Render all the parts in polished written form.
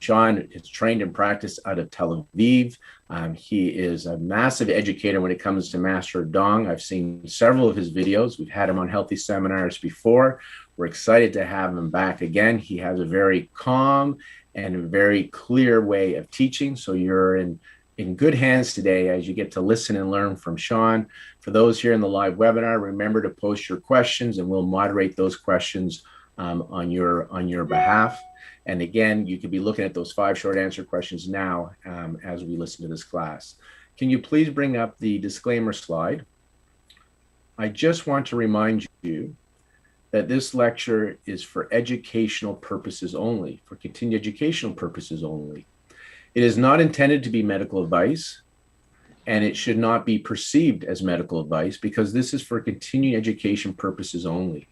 Shaun is trained and practiced out of Tel Aviv. He is a massive educator when it comes to Master Tung. I've seen several of his videos. We've had him on healthy seminars before. We're excited to have him back again. He has a very calm and a very clear way of teaching. So you're in good hands today as you get to listen and learn from Shaun. For those here in the live webinar, remember to post your questions and we'll moderate those questions on your behalf. And again, you could be looking at those 5 short answer questions now as we listen to this class. Can you please bring up the disclaimer slide? I just want to remind you that this lecture is for educational purposes only, for continued educational purposes only. It is not intended to be medical advice, and it should not be perceived as medical advice because this is for continuing education purposes only.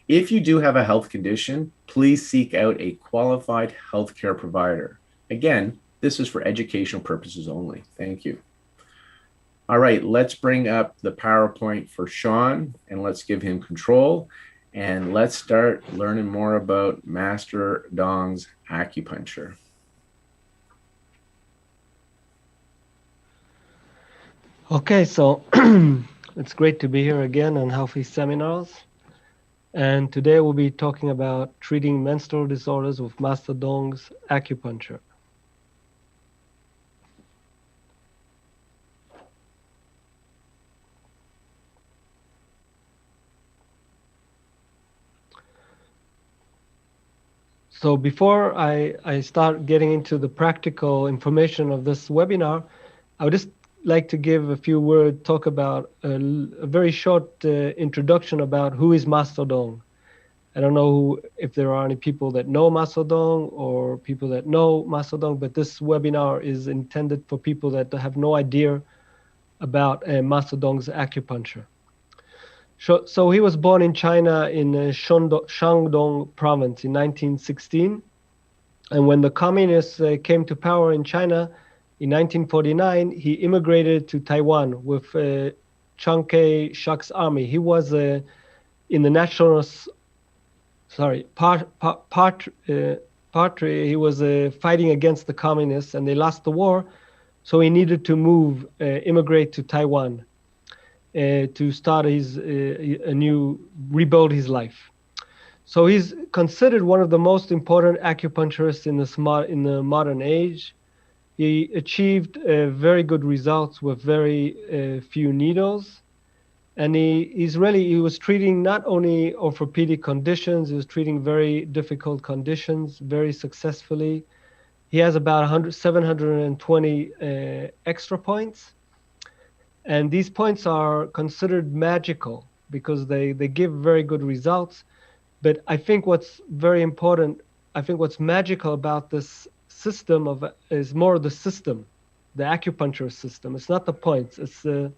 If you do have a health condition, please seek out a qualified healthcare provider. Again, this is for educational purposes only. Thank you. All right, let's bring up the PowerPoint for Shaun and let's give him control. And let's start learning more about Master Tung's acupuncture. Okay, so it's great to be here again on Healthy Seminars. And today we'll be talking about treating menstrual disorders with Master Tung's acupuncture. So before I start getting into the practical information of this webinar, I would just like to give a few words, talk about a very short introduction about who is Master Tung. I don't know if there are any people that know Master Tung or people that know Master Tung, but this webinar is intended for people that have no idea about Master Tung's acupuncture. So he was born in China in Shandong province in 1916. And when the communists came to power in China in 1949, he immigrated to Taiwan with Chiang Kai-shek's army. He was in the nationalist, he was fighting against the communists and they lost the war. So he needed to immigrate to Taiwan. To start rebuild his life. So he's considered one of the most important acupuncturists in the modern age. He achieved very good results with very few needles. And he was treating not only orthopedic conditions, he was treating very difficult conditions very successfully. He has about 720 extra points. And these points are considered magical because they give very good results. But I think what's very important, what's magical about this system is more the system, the acupuncture system. It's not the points. It's the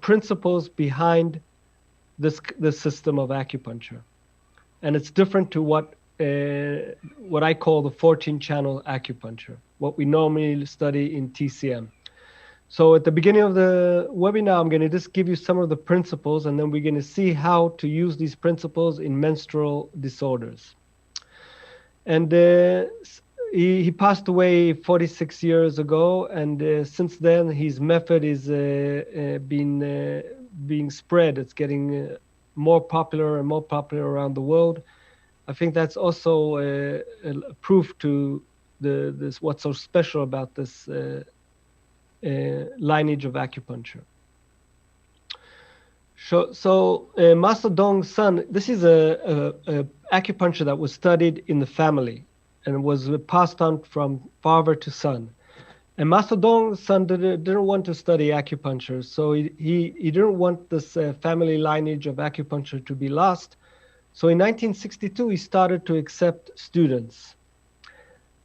principles behind this system of acupuncture. And it's different to what I call the 14-channel acupuncture, what we normally study in TCM. So at the beginning of the webinar, I'm going to just give you some of the principles, and then we're going to see how to use these principles in menstrual disorders. And he passed away 46 years ago, and since then his method is being spread. It's getting more popular and more popular around the world. I think that's also a proof to what's so special about this lineage of acupuncture. So Master Tung's son, this is a acupuncture that was studied in the family and was passed on from father to son. And Master Tung's son didn't want to study acupuncture, so he didn't want this family lineage of acupuncture to be lost. So in 1962, he started to accept students.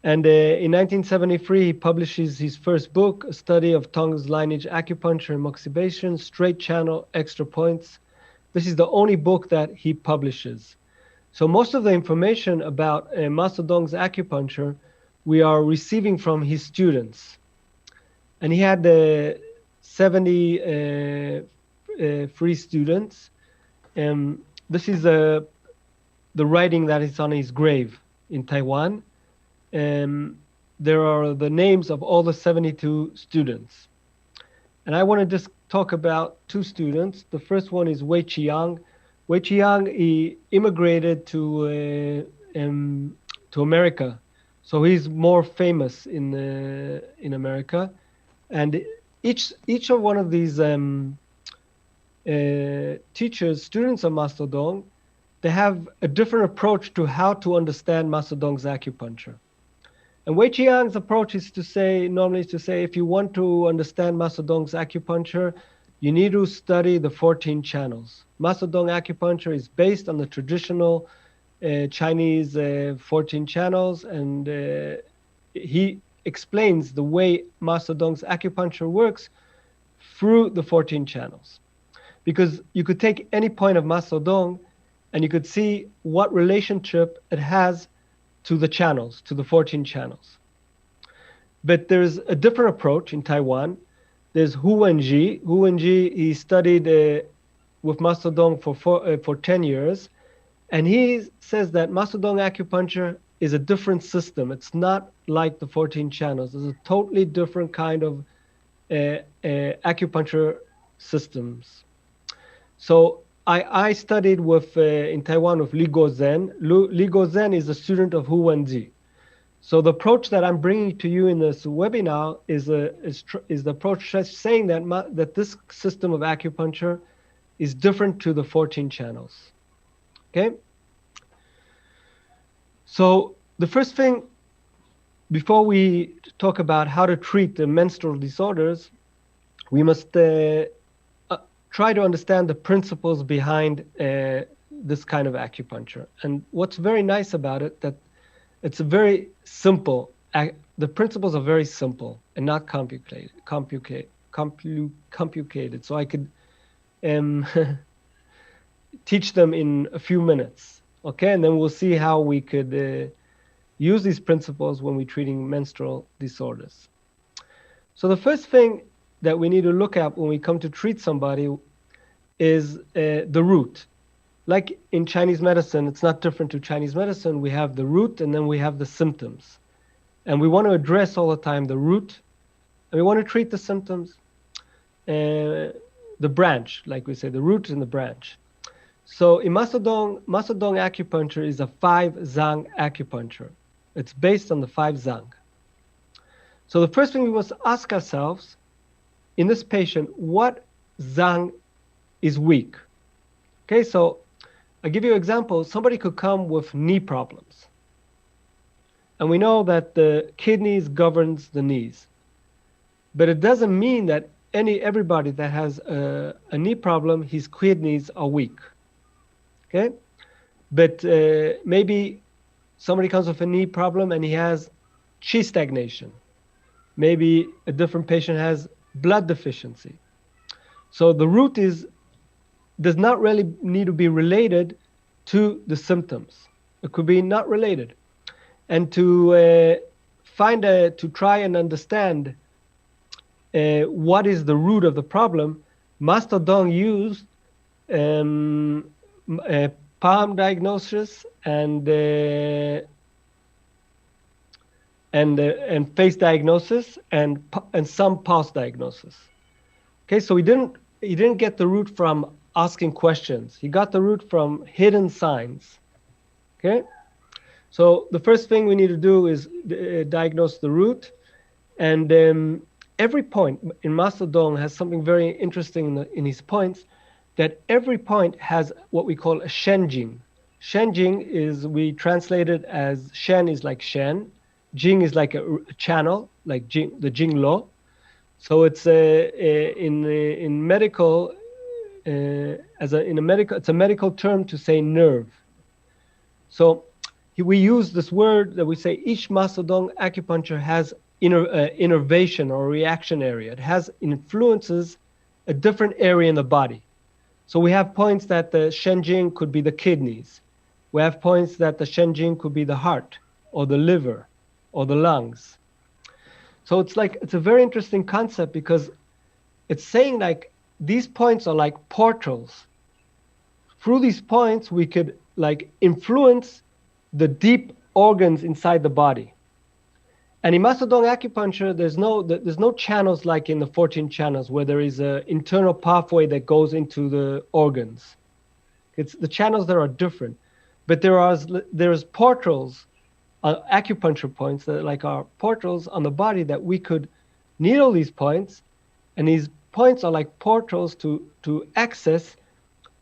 And in 1973, he publishes his first book, A Study of Tung's Lineage, Acupuncture and Moxibustion, Straight Channel, Extra Points. This is the only book that he publishes. So most of the information about Master Tung's acupuncture, we are receiving from his students. And he had 70 free students. This is the writing that is on his grave in Taiwan. there are the names of all the 72 students. And I want to just talk about two students. The first one is Wei Qiang. Wei Qiang, he immigrated to America, so he's more famous in America. And each of one of these teachers, students of Master Tung, they have a different approach to how to understand Master Tung's acupuncture. And Wei Qiang's approach is to say, normally is to say, if you want to understand Master Tung's acupuncture, you need to study the 14 channels. Master Tung acupuncture is based on the traditional Chinese 14 channels, and he explains the way Master Tung's acupuncture works through the 14 channels. Because you could take any point of Master Tung and you could see what relationship it has to the channels, to the 14 channels. But there's a different approach in Taiwan. There's Hu Wenji. Hu Wenji, he studied with Master Tung for 10 years. And he says that Master Tung acupuncture is a different system. It's not like the 14 channels. It's a totally different kind of acupuncture systems. So I studied with in Taiwan with Li Guozhen. Li Guozhen is a student of Hu Wenji. So the approach that I'm bringing to you in this webinar is the approach saying that this system of acupuncture is different to the 14 channels. Okay. So the first thing, before we talk about how to treat the menstrual disorders, we must try to understand the principles behind this kind of acupuncture. And what's very nice about it, that it's a very simple, the principles are very simple and not complicated. So I could teach them in a few minutes, okay? And then we'll see how we could use these principles when we're treating menstrual disorders. So the first thing that we need to look at when we come to treat somebody is the root. Like in Chinese medicine, it's not different to Chinese medicine. We have the root and then we have the symptoms. And we want to address all the time the root, and we want to treat the symptoms, the branch, like we say, the root and the branch. So in Master Tung acupuncture is a 5 zang acupuncture. It's based on the 5 zang. So the first thing we must ask ourselves, in this patient, what zang is weak? Okay, so I'll give you an example. Somebody could come with knee problems. And we know that the kidneys governs the knees. But it doesn't mean that everybody that has a knee problem, his kidneys are weak. Okay? But maybe somebody comes with a knee problem and he has qi stagnation. Maybe a different patient has blood deficiency. So the root does not really need to be related to the symptoms. It could be not related. And to try and understand what is the root of the problem, Master Tung used palm diagnosis and face diagnosis and some pulse diagnosis. Okay, so he didn't get the root from asking questions. He got the root from hidden signs. Okay, so the first thing we need to do is diagnose the root, and every point in Master Tung has something very interesting in his points, that every point has what we call a shenjing. Shenjing is, we translate it as shen is like shen, jing is like a channel, like jing, the jing lo. So it's in medical, it's a medical term to say nerve. So we use this word that we say each Master Tung acupuncture has innervation or reaction area. It influences a different area in the body. So we have points that the shenjing could be the kidneys. We have points that the shenjing could be the heart or the liver or the lungs. So it's a very interesting concept, because it's saying like these points are like portals. Through these points, we could like influence the deep organs inside the body. And in Master Tung acupuncture, there's no channels like in the 14 channels where there is an internal pathway that goes into the organs. It's the channels that are different, but there's portals, acupuncture points that like are portals on the body that we could needle these points, and these points are like portals to access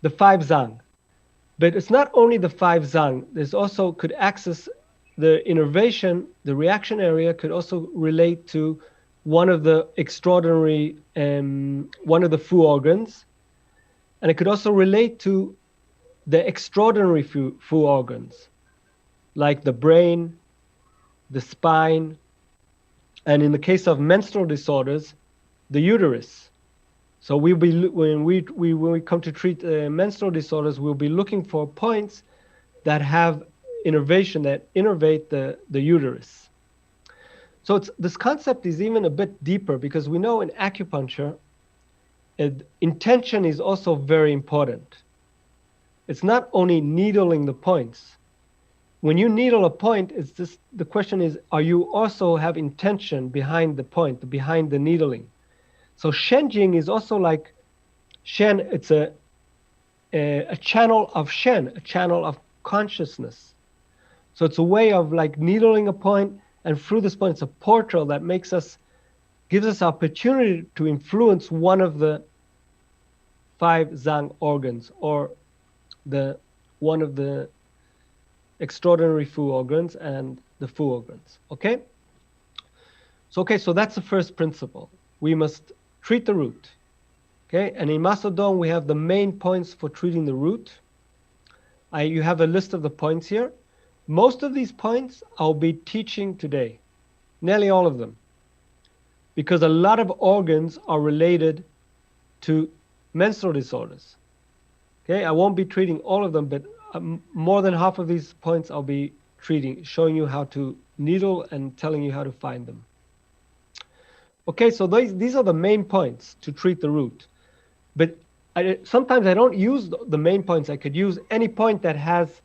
the 5 zang. But it's not only the 5 zang. There's also could access the innervation, the reaction area could also relate to one of the extraordinary, one of the Fu organs. And it could also relate to the extraordinary Fu organs, like the brain, the spine, and in the case of menstrual disorders, the uterus. So we'll be, when we come to treat menstrual disorders, we'll be looking for points that have innervation, that innervate the uterus. So this concept is even a bit deeper because we know in acupuncture, intention is also very important. It's not only needling the points. When you needle a point, it's just, the question is, are you also have intention behind the point, behind the needling? So Shenjing is also like Shen, it's a channel of Shen, a channel of consciousness. So it's a way of like needling a point, and through this point, it's a portal that gives us opportunity to influence one of the 5 zang organs, or one of the extraordinary Fu organs and the Fu organs. Okay? So that's the first principle. We must treat the root. Okay? And in Master Tung, we have the main points for treating the root. You have a list of the points here. Most of these points I'll be teaching today, nearly all of them, because a lot of organs are related to menstrual disorders. Okay, I won't be treating all of them, but more than half of these points I'll be treating, showing you how to needle and telling you how to find them. Okay, so these are the main points to treat the root. But sometimes I don't use the main points. I could use any point that has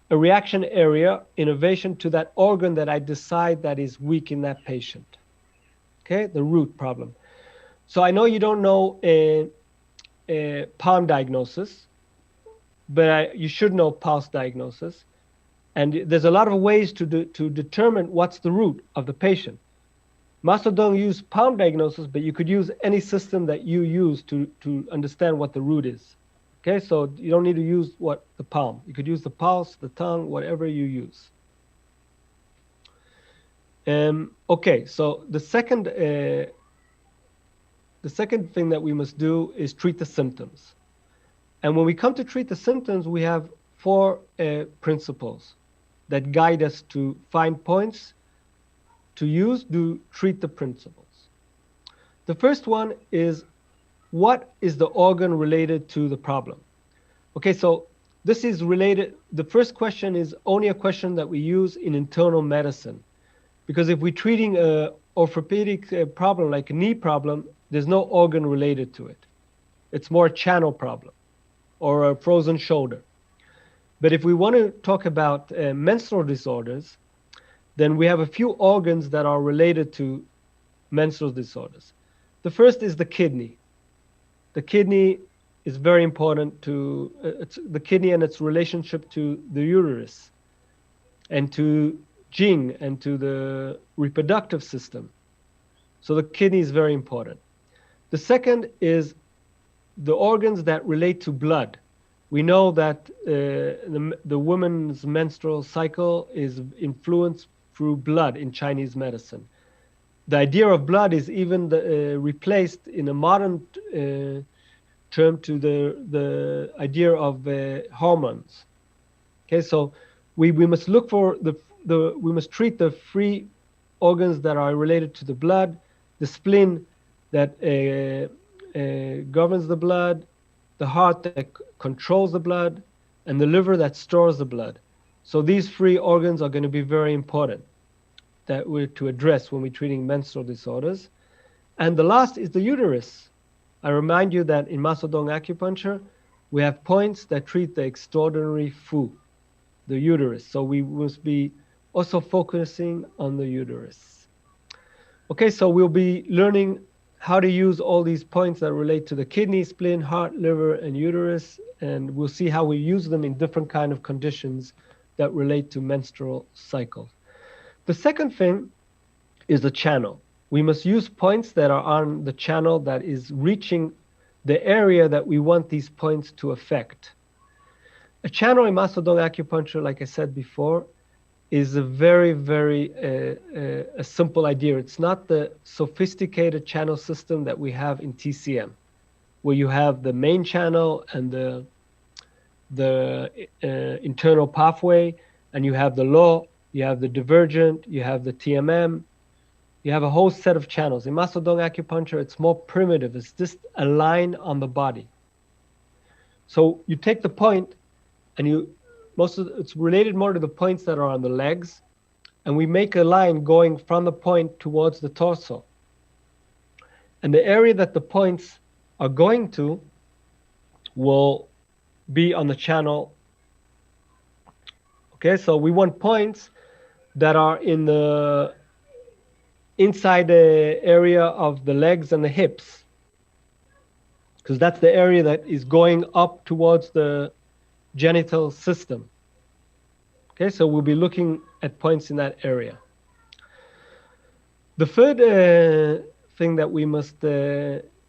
a reaction area, innervation to that organ that I decide that is weak in that patient. Okay, the root problem. So I know you don't know a palm diagnosis, but you should know pulse diagnosis. And there's a lot of ways to determine what's the root of the patient. Master Tung used palm diagnosis, but you could use any system that you use to understand what the root is. Okay, so you don't need to use the palm. You could use the pulse, the tongue, whatever you use. Okay, so the second thing that we must do is treat the symptoms. And when we come to treat the symptoms, we have 4 principles that guide us to find points to use to treat the principles. The first one is, what is the organ related to the problem? Okay, so this is related. The first question is only a question that we use in internal medicine. Because if we're treating an orthopedic problem, like a knee problem, there's no organ related to it. It's more a channel problem or a frozen shoulder. But if we want to talk about menstrual disorders, then we have a few organs that are related to menstrual disorders. The first is the kidney. The kidney is very important to the kidney and its relationship to the uterus and to Jing and to the reproductive system. So the kidney is very important. The second is the organs that relate to blood. We know that the woman's menstrual cycle is influenced through blood in Chinese medicine. The idea of blood is even replaced in a modern term to the idea of hormones. Okay, so we must look for we must treat the 3 organs that are related to the blood, the spleen that governs the blood, the heart that controls the blood, and the liver that stores the blood. So these 3 organs are going to be very important that we're to address when we're treating menstrual disorders. And the last is the uterus. I remind you that in Master Tung acupuncture, we have points that treat the extraordinary Fu, the uterus. So we must be also focusing on the uterus. Okay, so we'll be learning how to use all these points that relate to the kidney, spleen, heart, liver, and uterus, and we'll see how we use them in different kind of conditions that relate to menstrual cycles. The second thing is the channel. We must use points that are on the channel that is reaching the area that we want these points to affect. A channel in Master Tung acupuncture, like I said before, is a very, very a simple idea. It's not the sophisticated channel system that we have in TCM, where you have the main channel and the internal pathway, and you have the law, you have the divergent, you have the TMM, you have a whole set of channels. In Master Tung acupuncture, it's more primitive. It's just a line on the body. So you take the point, and it's related more to the points that are on the legs, and we make a line going from the point towards the torso. And the area that the points are going to will be on the channel. Okay, so we want points that are in the inside the area of the legs and the hips, because that's the area that is going up towards the genital system. Okay, so we'll be looking at points in that area. The third thing that we must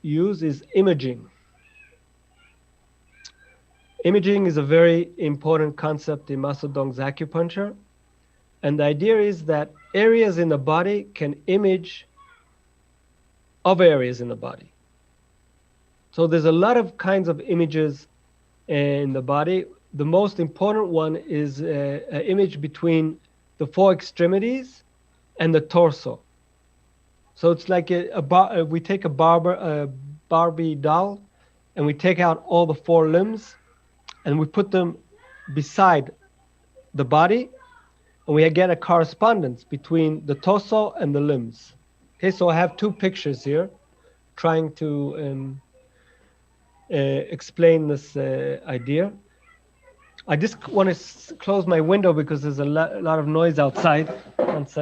use is imaging. Imaging is a very important concept in Master Tung's acupuncture. And the idea is that areas in the body can image other areas in the body. So there's a lot of kinds of images in the body. The most important one is an image between the four extremities and the torso. So it's like we take a Barbie doll, and we take out all the four limbs, and we put them beside the body, and we get a correspondence between the torso and the limbs. Okay, so I have two pictures here trying to explain this idea. I just want to close my window because there's a lot of noise outside. One sec.